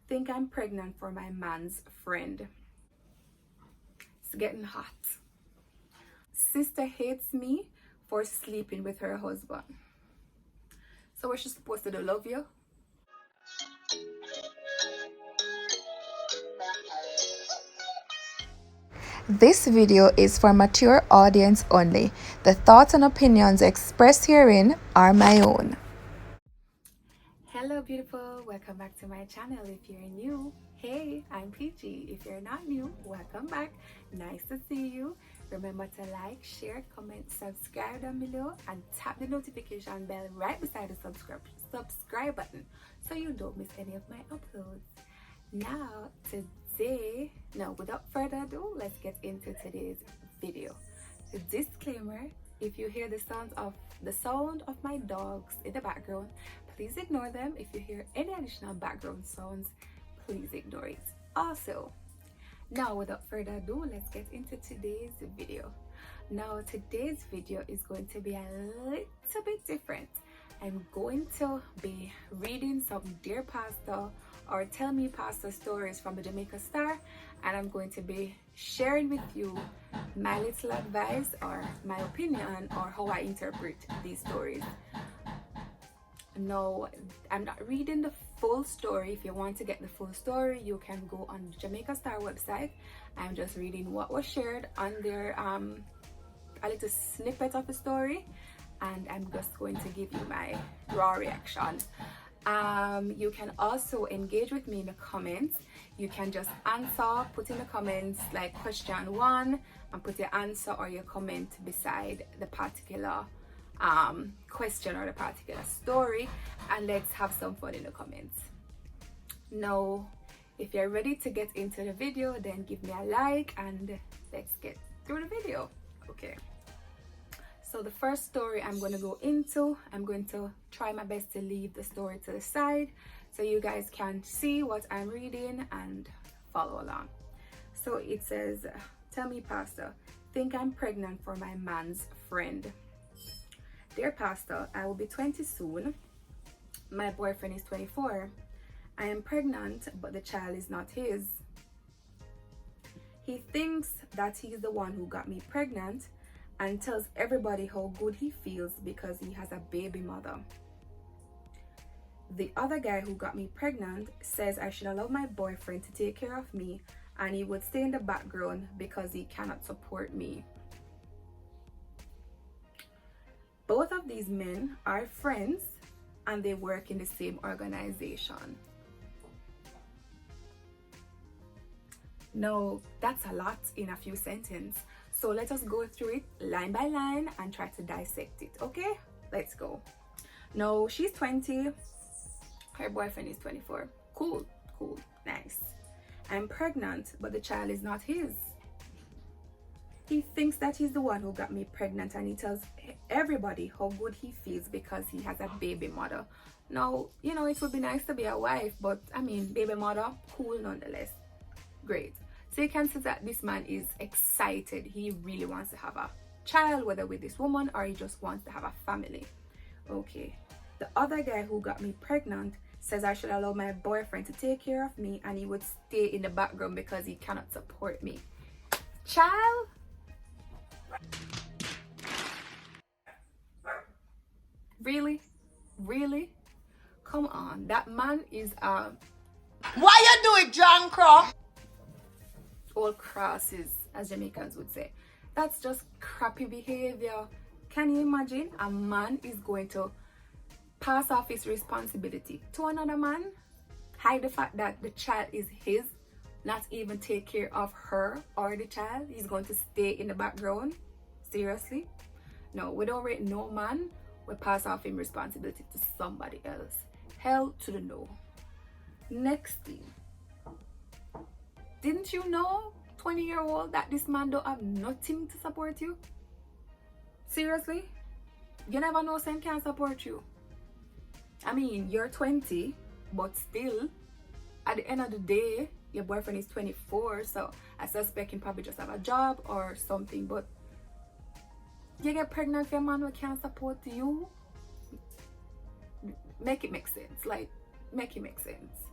Think I'm pregnant for my man's friend. It's getting hot. Sister hates me for sleeping with her husband. So what's she supposed to do? Love you? This video is for mature audience only. The thoughts and opinions expressed herein are my own. Hello beautiful, welcome back to my channel. If you're new, hey, I'm Peachy. If you're not new, welcome back. Nice to see you. Remember to like, share, comment, subscribe down below, and tap the notification bell right beside the subscribe button so you don't miss any of my uploads. Now without further ado, let's get into today's video. The disclaimer: if you hear the sound of my dogs in the background, please ignore them. If you hear any additional background sounds, please ignore it. Also, now without further ado, let's get into today's video. Now today's video is going to be a little bit different. I'm going to be reading some DearPastor or TellMePastor stories from the Jamaica Star, and I'm going to be sharing with you my little advice or my opinion or how I interpret these stories. No, I'm not reading the full story. If you want to get the full story, you can go on the Jamaica Star website. I'm just reading what was shared on their a little snippet of the story, and I'm just going to give you my raw reaction. You can also engage with me in the comments. You can just answer, put in the comments like question 1 and put your answer or your comment beside the particular question or the particular story, and let's have some fun in the comments. Now, if you're ready to get into the video, then give me a like and let's get through the video. Okay, so the first story I'm going to go into, I'm going to try my best to leave the story to the side so you guys can see what I'm reading and follow along. So it says, "Tell me, Pastor, think I'm pregnant for my man's friend. Dear Pastor, I will be 20 soon. My boyfriend is 24. I am pregnant, but the child is not his. He thinks that he's the one who got me pregnant and tells everybody how good he feels because he has a baby mother. The other guy who got me pregnant says I should allow my boyfriend to take care of me and he would stay in the background because he cannot support me. Both of these men are friends and they work in the same organization." Now, that's a lot in a few sentences. So let us go through it line by line and try to dissect it, okay? Let's go. Now, she's 20. Her boyfriend is 24. Cool, nice. I'm pregnant, but the child is not his. He thinks that he's the one who got me pregnant and he tells everybody how good he feels because he has a baby mother. Now, you know, it would be nice to be a wife, but I mean, baby mother, cool nonetheless. Great. So you can see that this man is excited. He really wants to have a child, whether with this woman or he just wants to have a family. Okay. The other guy who got me pregnant says I should allow my boyfriend to take care of me and he would stay in the background because he cannot support me. Child? Really? Come on. That man is Why you do it, John Crow? All crosses, as Jamaicans would say. That's just crappy behavior. Can you imagine a man is going to pass off his responsibility to another man, hide the fact that the child is his, not even take care of her or the child? He's going to stay in the background? Seriously? No, we don't rate no man. We pass off him responsibility to somebody else. Hell to the no. Next thing. Didn't you know, 20-year-old, that this man don't have nothing to support you? Seriously? You never know Sam can't support you. I mean, you're 20, but still, at the end of the day, your boyfriend is 24, so I suspect he probably just have a job or something, but you get pregnant for a man who can't support you? Make it make sense. Like, make it make sense.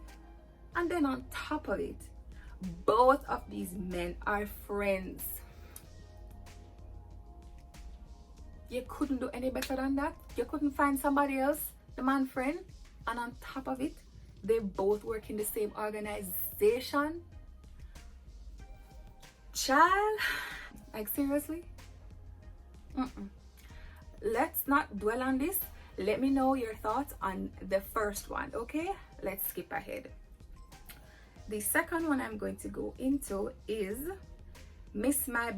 And then on top of it, both of these men are friends. You couldn't do any better than that. You couldn't find somebody else, the man friend. And on top of it, they both work in the same organization. Child, like seriously? Let's not dwell on this. Let me know your thoughts on the first one, okay? Let's skip ahead. The second one I'm going to go into is miss my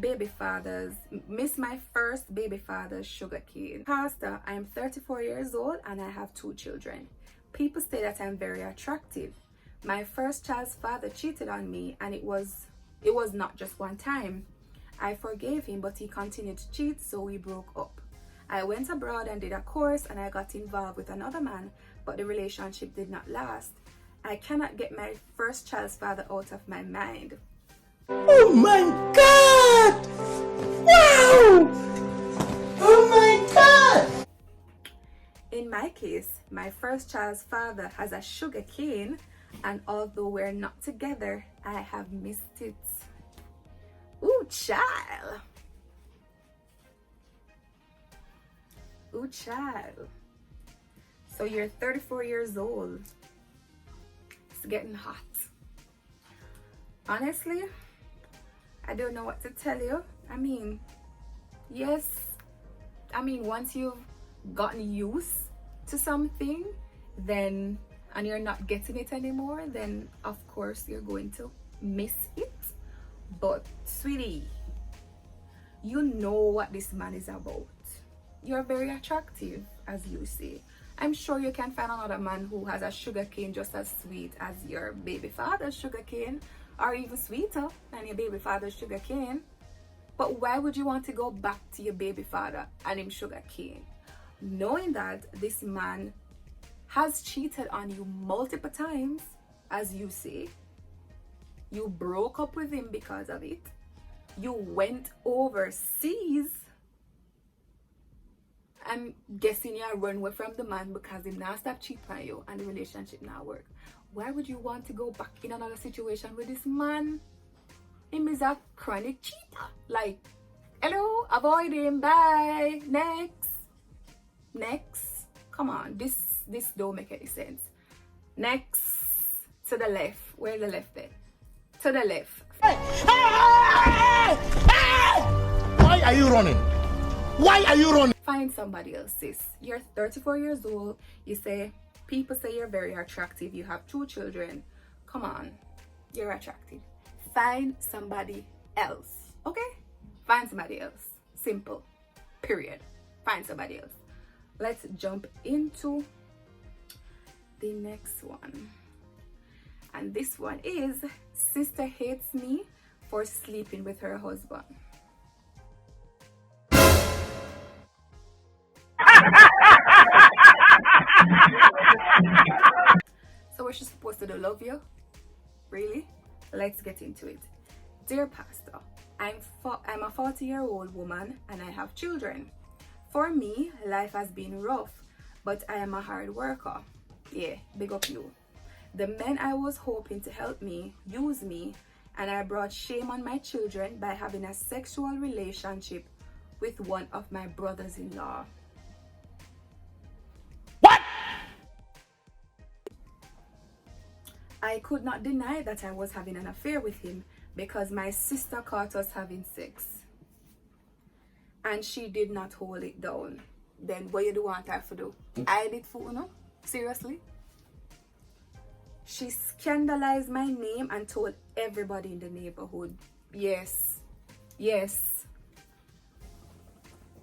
first baby father's sugar cane. Pastor, I'm 34 years old and I have 2 children. People say that I'm very attractive. My first child's father cheated on me, and it was not just one time. I forgave him, but he continued to cheat, so we broke up. I went abroad and did a course, and I got involved with another man, but the relationship did not last. I cannot get my first child's father out of my mind. Oh my God! Wow! Oh my God! In my case, my first child's father has a sugar cane, and although we're not together, I have missed it. Ooh, child. Ooh, child. So you're 34 years old. It's getting hot. Honestly, I don't know what to tell you. I mean, yes. I mean, once you've gotten used to something, then, and you're not getting it anymore, then of course you're going to miss it. But sweetie, you know what this man is about. You're very attractive, as you say. I'm sure you can find another man who has a sugar cane just as sweet as your baby father's sugar cane, or even sweeter than your baby father's sugar cane. But why would you want to go back to your baby father and him sugar cane, knowing that this man has cheated on you multiple times, as you say? You broke up with him because of it. You went overseas. I'm guessing you run away from the man because he now stop cheating on you and the relationship now work. Why would you want to go back in another situation with this man? Him is a chronic cheater. Like, hello, avoid him, bye, next. Come on, this don't make any sense. Next, to the left. Where's the left there? To the left. Why are you running? Why are you running? Find somebody else, sis. You're 34 years old. You say, people say you're very attractive. You have 2 children. Come on, you're attractive. Find somebody else, okay? Find somebody else. Simple. Period. Find somebody else. Let's jump into the next one. And this one is, sister hates me for sleeping with her husband. So was she supposed to do? Love you? Really? Let's get into it. Dear Pastor, I'm a 40-year-old woman and I have children. For me, life has been rough, but I am a hard worker. Yeah, big up you. The men I was hoping to help me use me, and I brought shame on my children by having a sexual relationship with one of my brothers-in-law. What? I could not deny that I was having an affair with him because my sister caught us having sex. And she did not hold it down. Then what you do want her to do? I did for no? Seriously? She scandalized my name and told everybody in the neighborhood. Yes.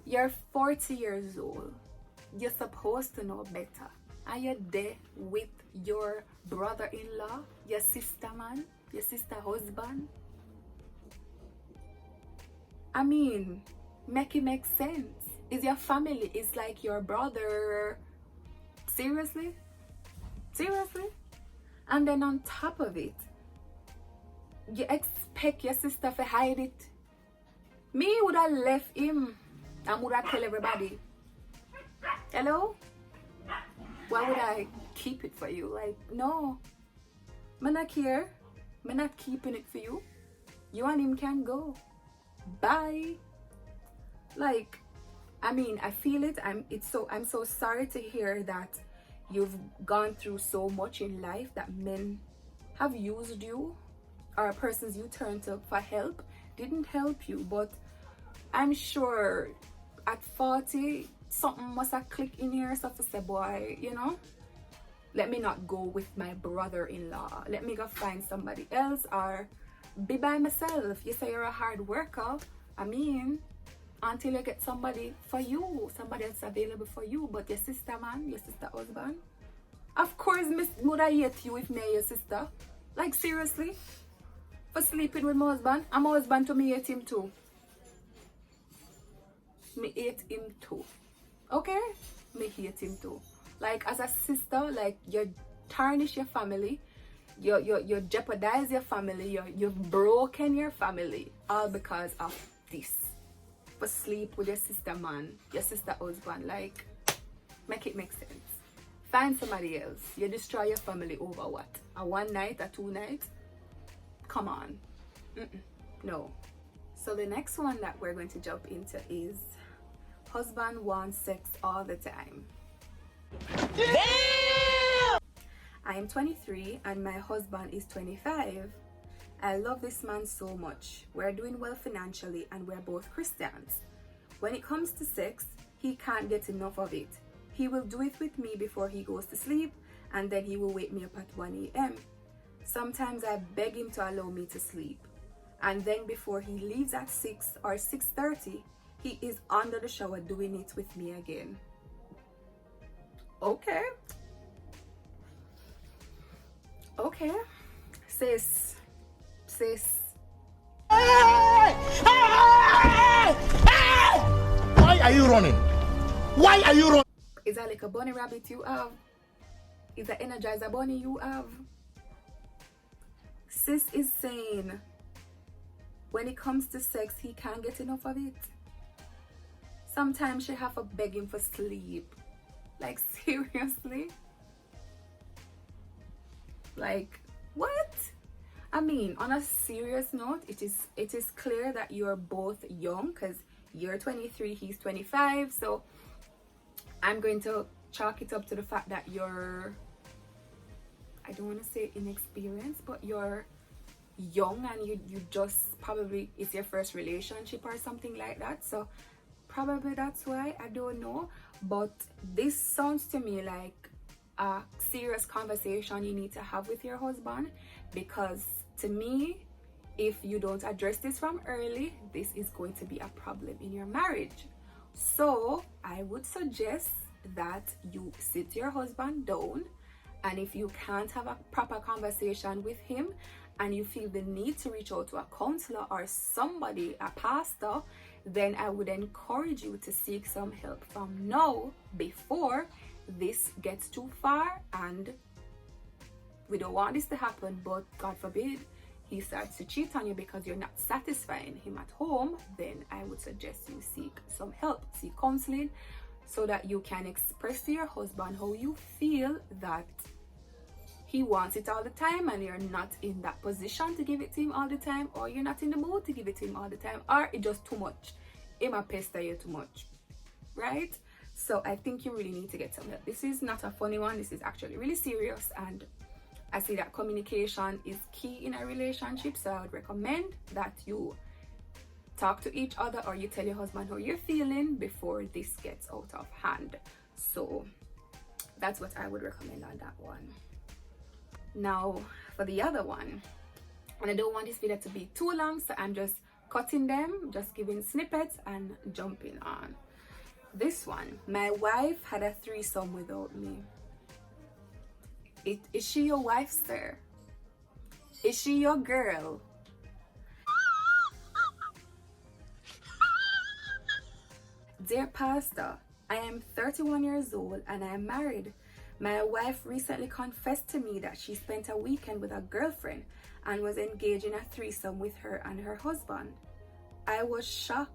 You're 40 years old. You're supposed to know better. Are you there with your brother-in-law, your sister man, your sister husband? I mean, make it make sense. Is your family? It's like your brother. Seriously? And then on top of it, you expect your sister to hide it? Me would have left him and would have tell everybody. Hello? Why would I keep it for you? Like, no. Me not care. Me not keeping it for you. You and him can go. Bye. Like, I mean, I feel it. I'm so sorry to hear that you've gone through so much in life, that men have used you, or persons you turn to for help didn't help you. But I'm sure at 40 something must have clicked in here, so to say, boy, you know, let me not go with my brother-in-law, let me go find somebody else, or be by myself. You say you're a hard worker, I mean, until you get somebody for you, somebody else available for you. But your sister, man, your sister husband, of course miss would I hate you if me your sister. Like, seriously, for sleeping with my husband, and my husband to me hate him too. Me hate him too. Okay? Me hate him too. Like, as a sister, like, you tarnish your family, you jeopardize your family, you've broken your family, all because of this. For sleep with your sister man, your sister husband. Like, make it make sense. Find somebody else. You destroy your family over what? A one night, a two night? Come on. No. So the next one that we're going to jump into is husband wants sex all the time. Damn! I am 23 and my husband is 25. I love this man so much. We're doing well financially and we're both Christians. When it comes to sex, he can't get enough of it. He will do it with me before he goes to sleep, and then he will wake me up at 1 a.m. Sometimes I beg him to allow me to sleep. And then before he leaves at 6 or 6:30, he is under the shower doing it with me again. Okay. Okay. Sis. Why are you running? Why are you running? Is that like a bunny rabbit you have? Is that Energizer bunny you have? Sis is saying when it comes to sex, he can't get enough of it. Sometimes she have to beg him for sleep. Like, seriously? Like, what? I mean, on a serious note, it is clear that you're both young, because you're 23, he's 25. So I'm going to chalk it up to the fact that you're, I don't want to say inexperienced, but you're young and you just probably, it's your first relationship or something like that. So probably that's why, I don't know. But this sounds to me like a serious conversation you need to have with your husband, because to me, if you don't address this from early, this is going to be a problem in your marriage. So I would suggest that you sit your husband down, and if you can't have a proper conversation with him and you feel the need to reach out to a counselor or somebody, a pastor, then I would encourage you to seek some help from now, before this gets too far. And we don't want this to happen, but God forbid he starts to cheat on you because you're not satisfying him at home, then I would suggest you seek some help, seek counseling, so that you can express to your husband how you feel, that he wants it all the time and you're not in that position to give it to him all the time, or you're not in the mood to give it to him all the time, or it's just too much. It might pester you too much, right? So I think you really need to get some help. This is not a funny one. This is actually really serious, and I see that communication is key in a relationship. So I would recommend that you talk to each other, or you tell your husband how you're feeling before this gets out of hand. So that's what I would recommend on that one. Now for the other one, and I don't want this video to be too long, so I'm just cutting them, just giving snippets and jumping on. This one, my wife had a threesome without me. Is she your wife, sir? Is she your girl? Dear Pastor, I am 31 years old and I am married. My wife recently confessed to me that she spent a weekend with a girlfriend and was engaged in a threesome with her and her husband. I was shocked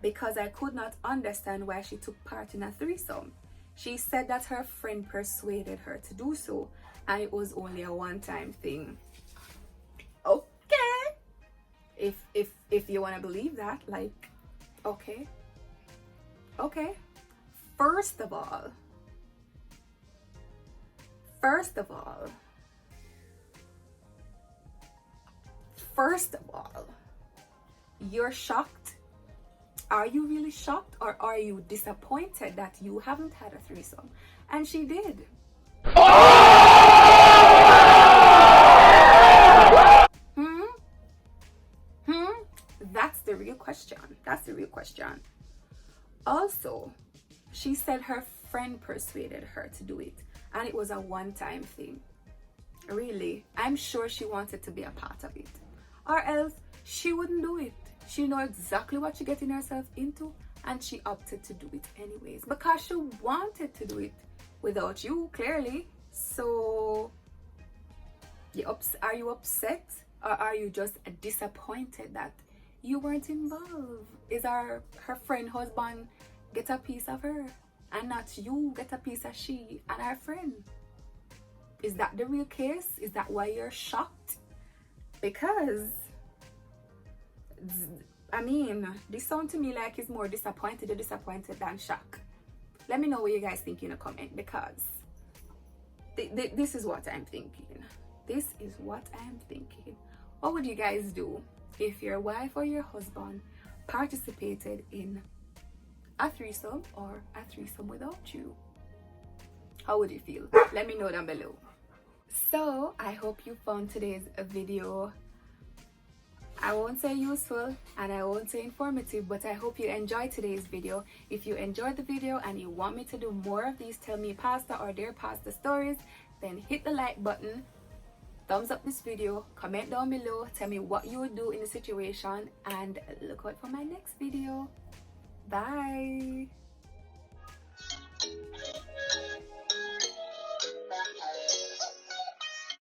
because I could not understand why she took part in a threesome. She said that her friend persuaded her to do so, and it was only a one-time thing. Okay, if you want to believe that, like, okay. First of all, you're shocked. Are you really shocked, or are you disappointed that you haven't had a threesome and she did? That's the real question. Also, she said her friend persuaded her to do it, and it was a one-time thing. Really, I'm sure she wanted to be a part of it, or else she wouldn't do it. She knows exactly what she's getting herself into, and she opted to do it anyways because she wanted to do it without you, clearly. So are you upset, or are you just disappointed that you weren't involved? Is her friend husband get a piece of her and not you get a piece of she and her friend? Is that the real case? Is that why you're shocked? Because I mean, this sounds to me like it's more disappointed than shocked. Let me know what you guys think in a comment, because this is what I'm thinking. What would you guys do if your wife or your husband participated in a threesome or a threesome without you? How would you feel? Let me know down below. So I hope you found today's video, I won't say useful and I won't say informative, but I hope you enjoyed today's video. If you enjoyed the video and you want me to do more of these Tell Me Pastor or DearPastor stories, then hit the like button, thumbs up this video, comment down below, tell me what you would do in the situation, and look out for my next video. Bye.